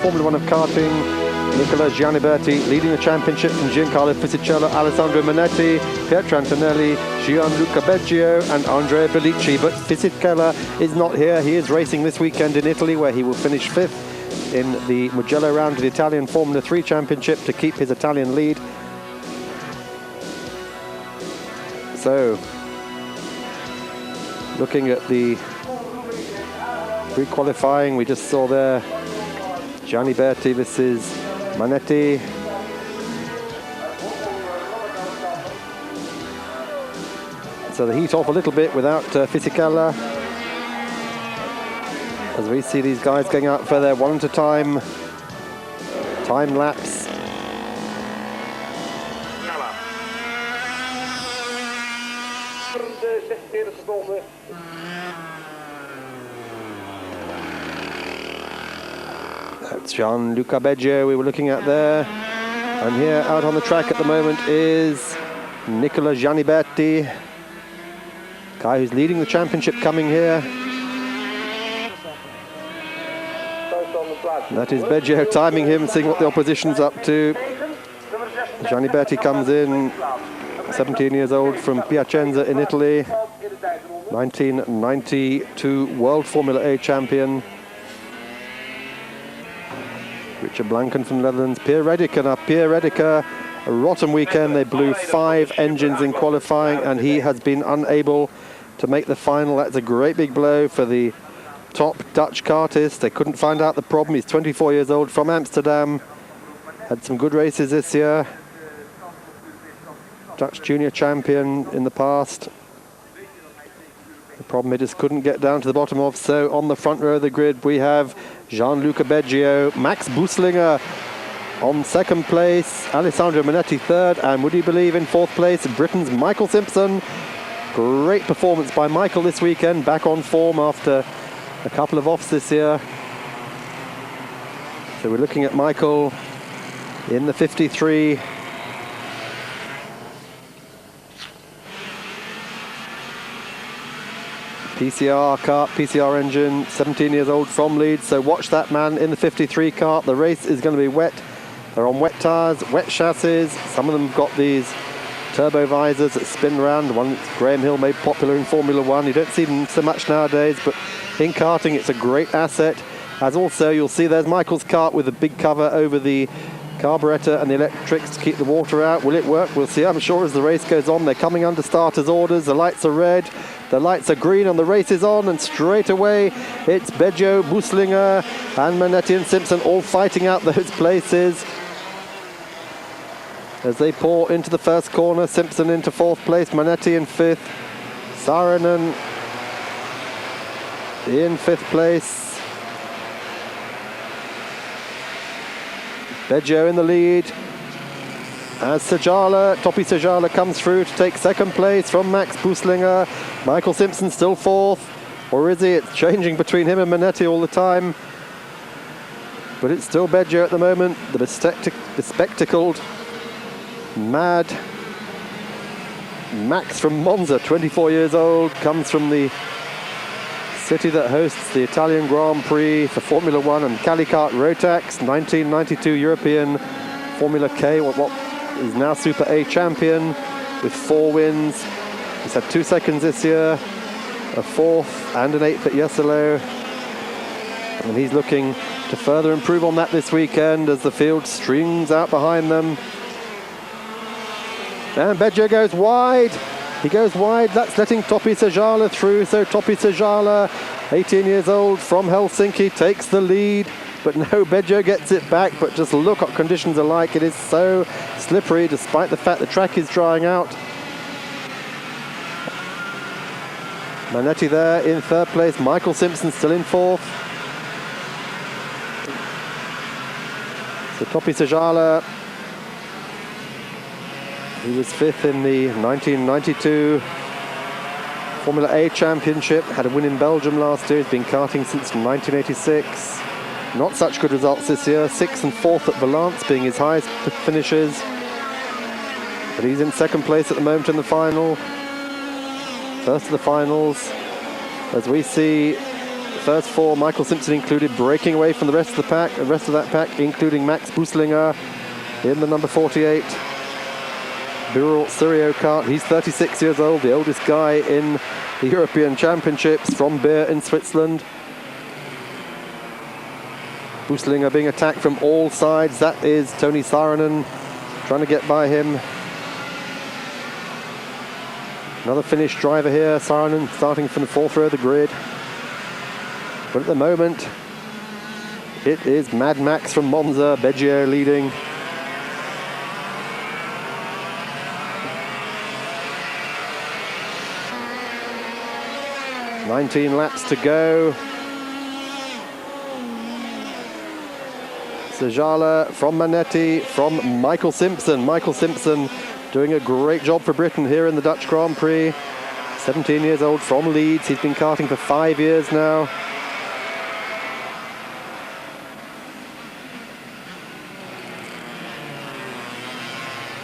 Formula One of karting. Nicola Gianniberti leading the championship from Giancarlo Fisichella, Alessandro Manetti, Pietro Antonelli, Gianluca Beggio and Andrea Bellicci. But Fisichella is not here. He is racing this weekend in Italy, where he will finish 5th in the Mugello round of the Italian Formula 3 Championship to keep his Italian lead. So, looking at the pre-qualifying, we just saw there Gianniberti versus Manetti. So the heat off a little bit without Fisichella, as we see these guys going out for their one at a time lapse. That's Gianluca Beggio we were looking at there. And here out on the track at the moment is Nicola Gianniberti, guy who's leading the championship coming here. That is Beggio timing him, seeing what the opposition's up to. Gianniberti comes in, 17 years old, from Piacenza in Italy, 1992 World Formula A champion. Richard Blanken from the Netherlands. Pierre Rediker. Now, Pierre Rediker, a rotten weekend. They blew 5 engines in qualifying, and he has been unable to make the final. That's a great big blow for the top Dutch kartist. They couldn't find out the problem. He's 24 years old, from Amsterdam. Had some good races this year. Dutch junior champion in the past. The problem he just couldn't get down to the bottom of. So on the front row of the grid we have Gianluca Beggio, Max Buslinger on 2nd place, Alessandro Manetti 3rd, and would you believe in 4th place, Britain's Michael Simpson. Great performance by Michael this weekend, back on form after a couple of offs this year. So we're looking at Michael in the 53. PCR kart, PCR engine, 17 years old from Leeds. So watch that man in the 53 kart. The race is going to be wet. They're on wet tyres, wet chassis. Some of them have got these turbo visors that spin around. The one that Graham Hill made popular in Formula 1. You don't see them so much nowadays, but in karting it's a great asset. As also you'll see there's Michael's kart with a big cover over the carburetor and the electrics to keep the water out. Will it work? We'll see, I'm sure, as the race goes on. They're coming under starters orders. The lights are red, the lights are green, and the race is on, and straight away it's Beggio, Buslinger and Manetti and Simpson all fighting out those places as they pour into the first corner. Simpson into 4th place, Manetti in 5th, Saarinen in 5th place, Beggio in the lead as Topi Sajala comes through to take 2nd place from Max Buslinger. Michael Simpson still 4th, or is he? It's changing between him and Manetti all the time, but it's still Beggio at the moment. The bespectacled, mad Max from Monza, 24 years old, comes from the city that hosts the Italian Grand Prix for Formula 1 and Calicart Rotax, 1992 European Formula K, what is now Super A champion with 4 wins. He's had 2 seconds this year, a 4th and an 8th at Jesolo. And he's looking to further improve on that this weekend as the field streams out behind them. And Beggio goes wide. He goes wide. That's letting Topi Sajala through. So Topi Sajala, 18 years old from Helsinki, takes the lead. But no, Beggio gets it back. But just look what conditions are like. It is so slippery, despite the fact the track is drying out. Manetti there in 3rd place. Michael Simpson still in 4th. So Topi Sajala, he was 5th in the 1992 Formula A Championship, had a win in Belgium last year. He's been karting since 1986. Not such good results this year. 6th and 4th at Valence being his highest finishes. But he's in 2nd place at the moment in the final. First of the finals, as we see first four, Michael Simpson included, breaking away from the rest of the pack, that pack, including Max Buslinger in the number 48. Birol Sirio kart. He's 36 years old, the oldest guy in the European Championships from Beer in Switzerland. Buslinger being attacked from all sides. That is Toni Saarinen trying to get by him. Another Finnish driver here, Saarinen, starting from the fourth row of the grid. But at the moment, it is Mad Max from Monza, Beggio leading. "19 laps to go." Sajala from Manetti, from Michael Simpson. Michael Simpson doing a great job for Britain here in the Dutch Grand Prix. 17 years old from Leeds. He's been karting for 5 years now.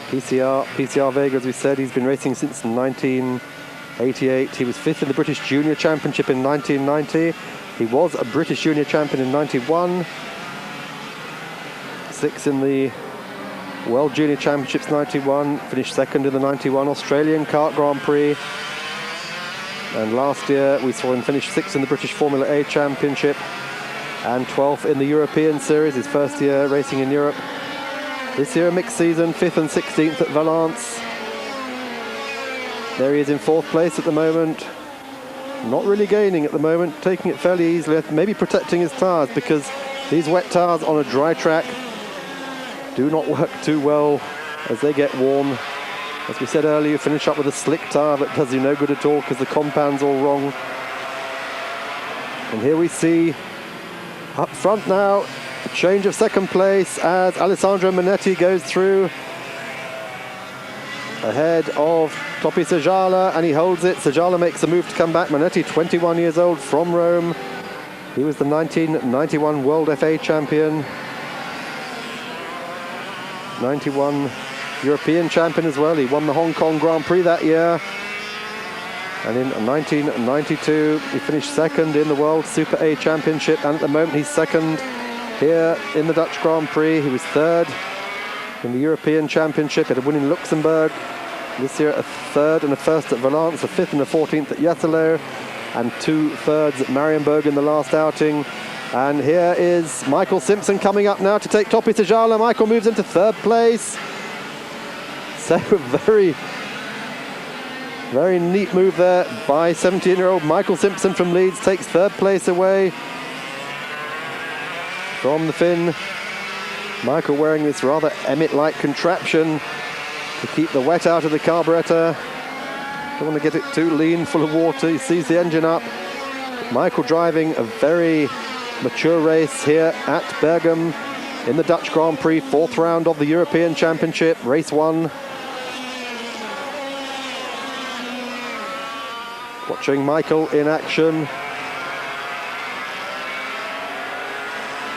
PCR Vega, as we said, he's been racing since 1988. He was fifth in the British Junior Championship in 1990. He was a British Junior Champion in 91. Sixth in the World Junior Championships 91. Finished second in the 91 Australian Kart Grand Prix. And last year we saw him finish sixth in the British Formula A Championship and 12th in the European Series, his first year racing in Europe. This year a mixed season, 5th and 16th at Valence. There he is in fourth place at the moment. Not really gaining at the moment, taking it fairly easily, maybe protecting his tyres, because these wet tyres on a dry track do not work too well as they get warm. As we said earlier, you finish up with a slick tyre that does you no good at all because the compound's all wrong. And here we see up front now a change of second place as Alessandro Manetti goes through ahead of Topi Sajala, and he holds it. Sajala makes a move to come back. Manetti, 21 years old, from Rome. He was the 1991 World FA champion. 91 European champion as well. He won the Hong Kong Grand Prix that year. And in 1992, he finished second in the World Super A Championship. And at the moment, he's second here in the Dutch Grand Prix. He was third in the European Championship. He had a win in Luxembourg. This year, a third and a first at Valence, a fifth and a 14th at Jesolo, and 2 thirds at Marienburg in the last outing. And here is Michael Simpson coming up now to take Topi Sajala. Michael moves into third place. So very, very neat move there by 17-year-old Michael Simpson from Leeds. Takes third place away from the Finn. Michael wearing this rather Emmett-like contraption to keep the wet out of the carburetor. Don't want to get it too lean, full of water. He sees the engine up. Michael driving a very mature race here at Bergam in the Dutch Grand Prix, 4th round of the European Championship, race 1. Watching Michael in action.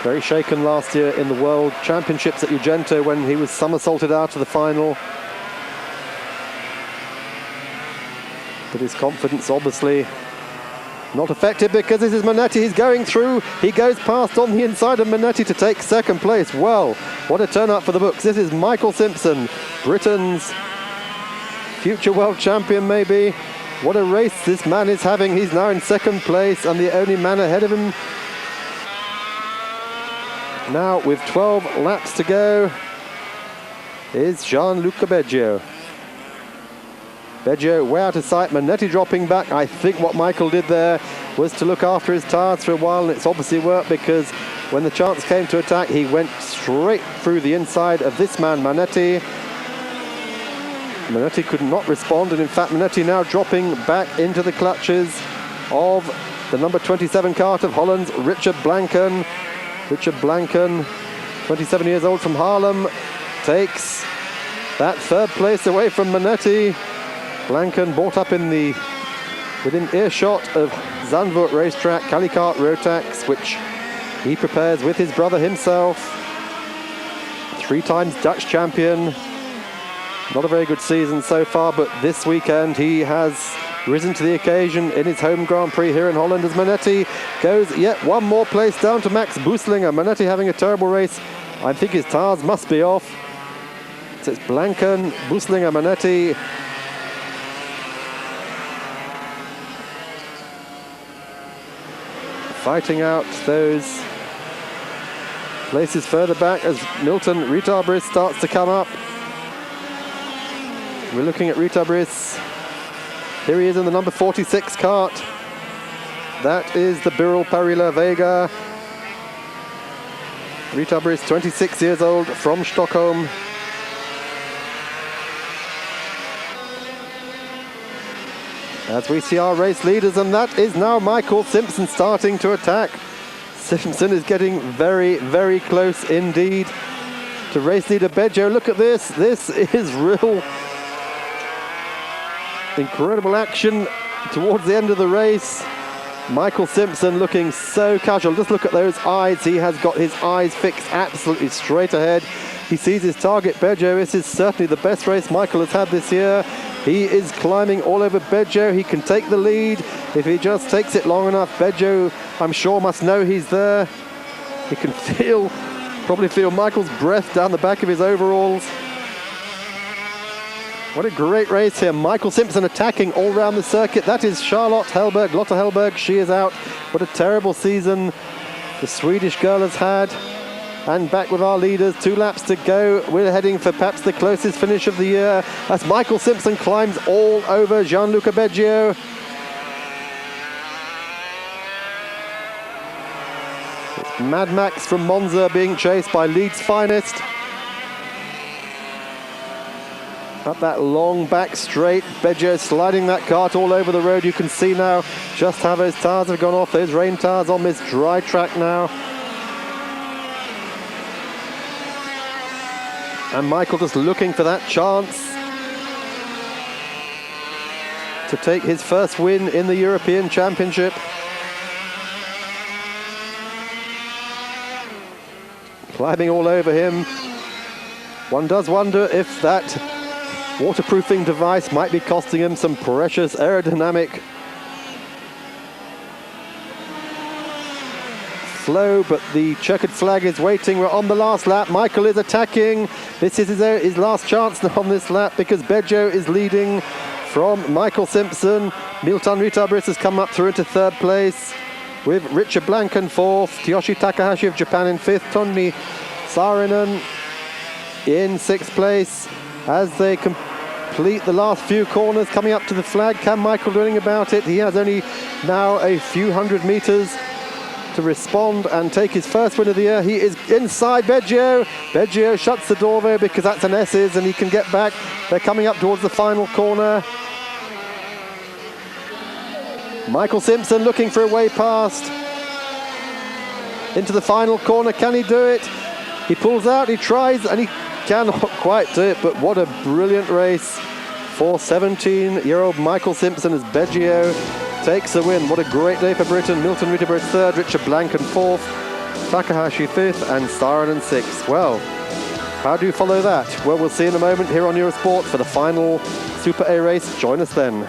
Very shaken last year in the World Championships at Ugento when he was somersaulted out of the final. But his confidence obviously not affected, because this is Manetti. He's going through. He goes past on the inside of Manetti to take second place. Well, what a turn up for the books. This is Michael Simpson, Britain's future world champion maybe. What a race this man is having. He's now in second place, and the only man ahead of him now with 12 laps to go is Gianluca Beggio. Beggio way out of sight, Manetti dropping back. I think what Michael did there was to look after his tyres for a while, and it's obviously worked, because when the chance came to attack, he went straight through the inside of this man, Manetti. Manetti could not respond, and in fact Manetti now dropping back into the clutches of the number 27 kart of Holland's Richard Blanken. Richard Blanken, 27 years old, from Haarlem, takes that third place away from Manetti. Blanken brought up in the within earshot of Zandvoort racetrack, Calicart Rotax, which he prepares with his brother himself. 3 times Dutch champion. Not a very good season so far, but this weekend he has risen to the occasion in his home Grand Prix here in Holland as Manetti goes yet one more place down to Max Buslinger. Manetti having a terrible race. I think his tyres must be off. So it's Blanken, Buslinger, Manetti. Fighting out those places further back as Milton Ritabris starts to come up. We're looking at Ritabris. Here he is in the number 46 kart. That is the Birol Parila Vega. Ritabris, 26 years old, from Stockholm. As we see our race leaders, and that is now Michael Simpson starting to attack. Simpson is getting very, very close indeed to race leader Beggio. Look at this. This is real incredible action towards the end of the race. Michael Simpson looking so casual. Just look at those eyes. He has got his eyes fixed absolutely straight ahead. He sees his target, Beggio. This is certainly the best race Michael has had this year. He is climbing all over Beggio. He can take the lead if he just takes it long enough. Beggio, I'm sure, must know he's there. He can probably feel Michael's breath down the back of his overalls. What a great race here. Michael Simpson attacking all around the circuit. That is Charlotte Hellberg, Lotta Hellberg. She is out. What a terrible season the Swedish girl has had. And back with our leaders, 2 laps to go. We're heading for perhaps the closest finish of the year as Michael Simpson climbs all over Gianluca Beggio. It's Mad Max from Monza being chased by Leeds' finest. Up that long back straight, Beggio sliding that kart all over the road. You can see now just how those tyres have gone off, those rain tyres on this dry track now. And Michael just looking for that chance to take his first win in the European Championship. Climbing all over him. One does wonder if that waterproofing device might be costing him some precious aerodynamic flow, but the checkered flag is waiting. We're on the last lap. Michael is attacking. This is his last chance on this lap because Beggio is leading from Michael Simpson. Milton Ritabris has come up through into 3rd place with Richard Blanken 4th, Tyoshi Takahashi of Japan in 5th, Tonni Saarinen in 6th place as they complete the last few corners coming up to the flag. Can Michael do anything about it? He has only now a few hundred meters to respond and take his first win of the year. He is inside Beggio. Beggio shuts the door there because that's an S's and he can get back. They're coming up towards the final corner. Michael Simpson looking for a way past into the final corner. Can he do it? He pulls out, he tries, and he cannot quite do it, but what a brilliant race for 17-year-old Michael Simpson as Beggio takes the win. What a great day for Britain. Milton Ritabris 3rd, Richard Blanken 4th, Takahashi 5th, and Saarinen 6th. Well, how do you follow that? Well, we'll see in a moment here on Eurosport for the final Super A race. Join us then.